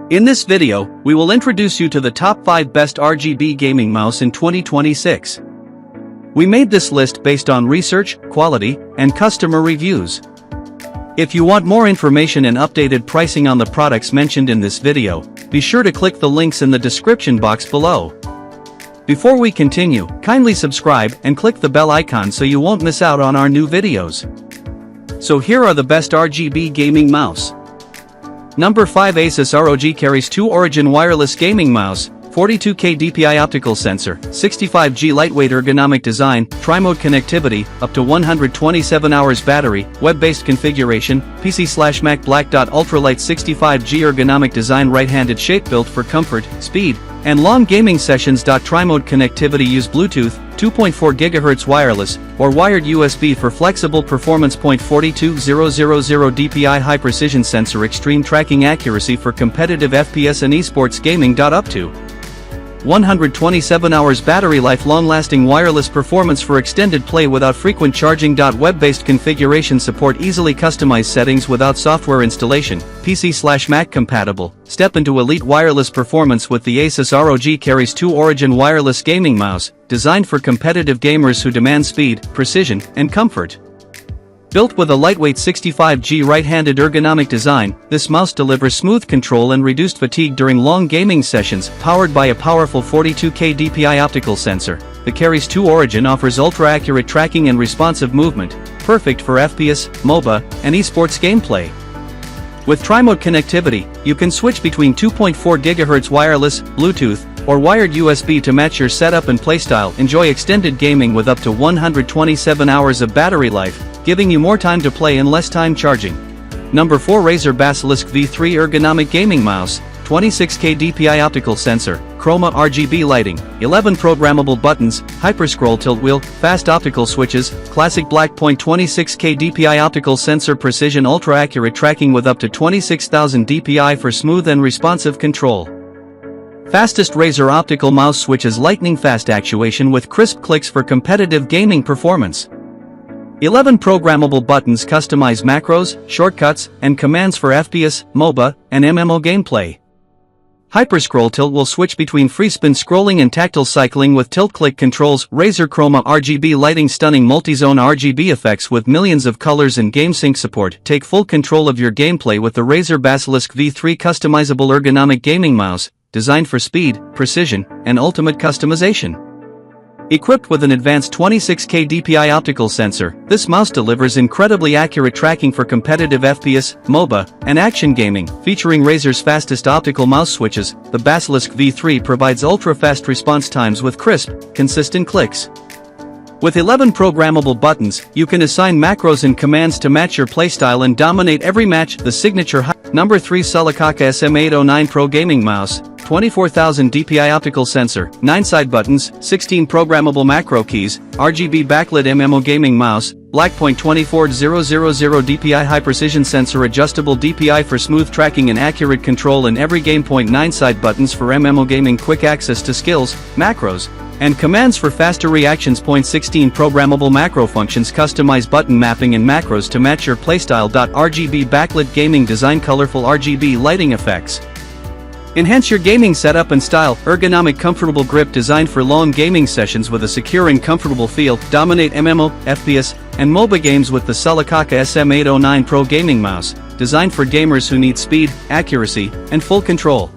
In this video, we will introduce you to the top 5 best RGB gaming mouse in 2026. We made this list based on research, quality, and customer reviews. If you want more information and updated pricing on the products mentioned in this video, be sure to click the links in the description box below. Before we continue, kindly subscribe and click the bell icon so you won't miss out on our new videos. So here are the best RGB gaming mouse. Number 5, ASUS ROG Keris 2 Origin Wireless Gaming Mouse, 42K DPI optical sensor, 65G lightweight ergonomic design, tri-mode connectivity, up to 127 hours battery, web-based configuration, PC/Mac black. Ultralight 65G ergonomic design, right-handed shape, built for comfort, speed, and long gaming sessions. Tri-mode connectivity, use Bluetooth, 2.4 GHz wireless, or wired USB for flexible performance. 42000 DPI high precision sensor, extreme tracking accuracy for competitive FPS and esports gaming. Up to 127 hours battery life, long-lasting wireless performance for extended play without frequent charging. Web-based configuration support, easily customized settings without software installation, PC/Mac compatible. Step into elite wireless performance with the ASUS ROG Keris 2 Origin Wireless Gaming Mouse, designed for competitive gamers who demand speed, precision, and comfort. Built with a lightweight 65G right-handed ergonomic design, this mouse delivers smooth control and reduced fatigue during long gaming sessions. Powered by a powerful 42K DPI optical sensor, the Keris 2 Origin offers ultra-accurate tracking and responsive movement, perfect for FPS, MOBA, and esports gameplay. With tri-mode connectivity, you can switch between 2.4 GHz wireless, Bluetooth, or wired USB to match your setup and playstyle. Enjoy extended gaming with up to 127 hours of battery life, giving you more time to play and less time charging. Number 4, Razer Basilisk V3 Ergonomic Gaming Mouse, 26K DPI optical sensor, chroma RGB lighting, 11 programmable buttons, hyperscroll tilt wheel, fast optical switches, classic black. 26K DPI optical sensor, precision ultra-accurate tracking with up to 26,000 DPI for smooth and responsive control. Fastest Razer optical mouse switches, lightning fast actuation with crisp clicks for competitive gaming performance. 11 programmable buttons customize macros, shortcuts, and commands for FPS, MOBA, and MMO gameplay. Hyperscroll tilt will switch between free spin scrolling and tactile cycling with tilt-click controls. Razer Chroma RGB lighting, stunning multi-zone RGB effects with millions of colors and game sync support. Take full control of your gameplay with the Razer Basilisk V3 customizable ergonomic gaming mouse, designed for speed, precision, and ultimate customization. Equipped with an advanced 26K DPI optical sensor, this mouse delivers incredibly accurate tracking for competitive FPS, MOBA, and action gaming. Featuring Razer's fastest optical mouse switches, the Basilisk V3 provides ultra-fast response times with crisp, consistent clicks. With 11 programmable buttons, you can assign macros and commands to match your playstyle and dominate every match. The signature Number 3, SOLAKAKA SM809 Pro Gaming Mouse, 24,000 DPI optical sensor, 9 side buttons, 16 programmable macro keys, RGB backlit MMO gaming mouse, black. 24000 DPI high precision sensor, adjustable DPI for smooth tracking and accurate control in every game. 9 side buttons for MMO gaming, quick access to skills, macros, and commands for faster reactions. 16 programmable macro functions, customize button mapping and macros to match your playstyle. RGB backlit gaming design, colorful RGB lighting effects. Enhance your gaming setup and style. Ergonomic comfortable grip, designed for long gaming sessions with a secure and comfortable feel. Dominate MMO, FPS, and MOBA games with the SOLAKAKA SM809 Pro Gaming Mouse, designed for gamers who need speed, accuracy, and full control.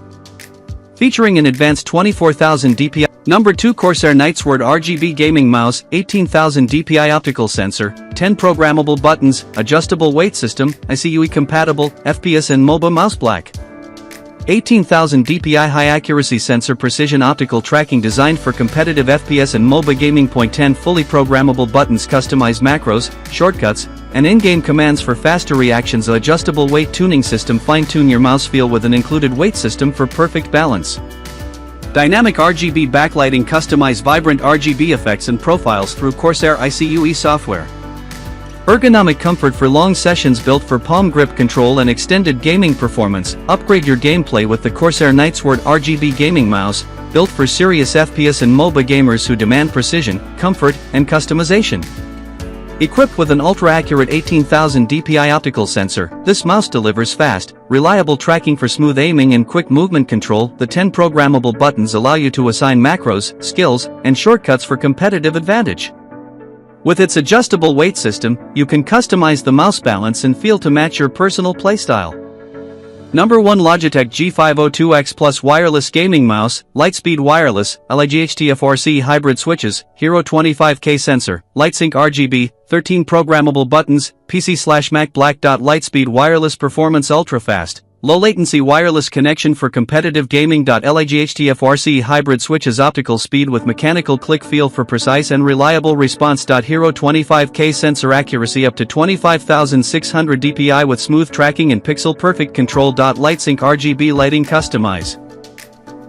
Featuring an advanced 24,000 DPI. Number 2, Corsair NIGHTSWORD RGB Gaming Mouse, 18,000 DPI optical sensor, 10 programmable buttons, adjustable weight system, ICUE compatible, FPS and MOBA mouse, black. 18,000 DPI high accuracy sensor, precision optical tracking, designed for competitive FPS and MOBA gaming. 10 fully programmable buttons, customize macros, shortcuts, and in-game commands for faster reactions. Adjustable weight tuning system, fine-tune your mouse feel with an included weight system for perfect balance. Dynamic RGB backlighting, customize vibrant RGB effects and profiles through Corsair ICUE software. Ergonomic comfort for long sessions, built for palm grip control and extended gaming performance. Upgrade your gameplay with the Corsair NIGHTSWORD RGB Gaming Mouse, built for serious FPS and MOBA gamers who demand precision, comfort, and customization. Equipped with an ultra-accurate 18,000 dpi optical sensor, this mouse delivers fast, reliable tracking for smooth aiming and quick movement control. The 10 programmable buttons allow you to assign macros, skills, and shortcuts for competitive advantage. With its adjustable weight system, you can customize the mouse balance and feel to match your personal playstyle. Number 1 Logitech G502X Plus Wireless Gaming Mouse, Lightspeed Wireless, LIGHTFRC Hybrid Switches, Hero 25K Sensor, LightSync RGB, 13 programmable buttons, PC/Mac Black. Lightspeed Wireless Performance Ultra Fast, Low Latency Wireless Connection for Competitive Gaming. LIGHTFRC Hybrid Switches Optical Speed with Mechanical Click Feel for Precise and Reliable Response. Hero 25K Sensor Accuracy up to 25,600 dpi with Smooth Tracking and Pixel Perfect Control. LightSync RGB Lighting Customize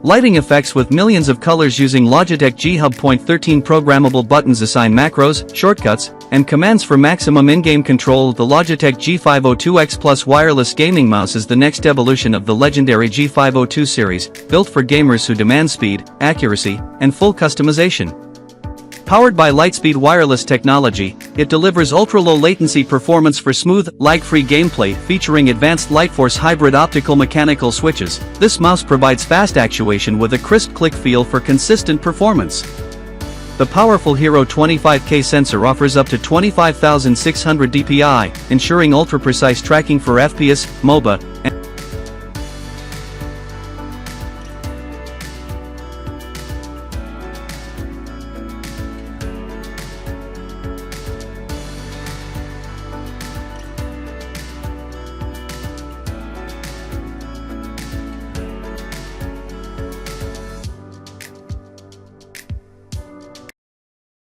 lighting effects with millions of colors using Logitech G Hub. 13 programmable buttons assign macros, shortcuts, and commands for maximum in-game control. The Logitech G502X Plus Wireless Gaming Mouse is the next evolution of the legendary G502 series, built for gamers who demand speed, accuracy, and full customization. Powered by Lightspeed wireless technology, it delivers ultra-low latency performance for smooth, lag-free gameplay. Featuring advanced Lightforce hybrid optical mechanical switches, this mouse provides fast actuation with a crisp click feel for consistent performance. The powerful Hero 25K sensor offers up to 25,600 dpi, ensuring ultra-precise tracking for FPS, MOBA, and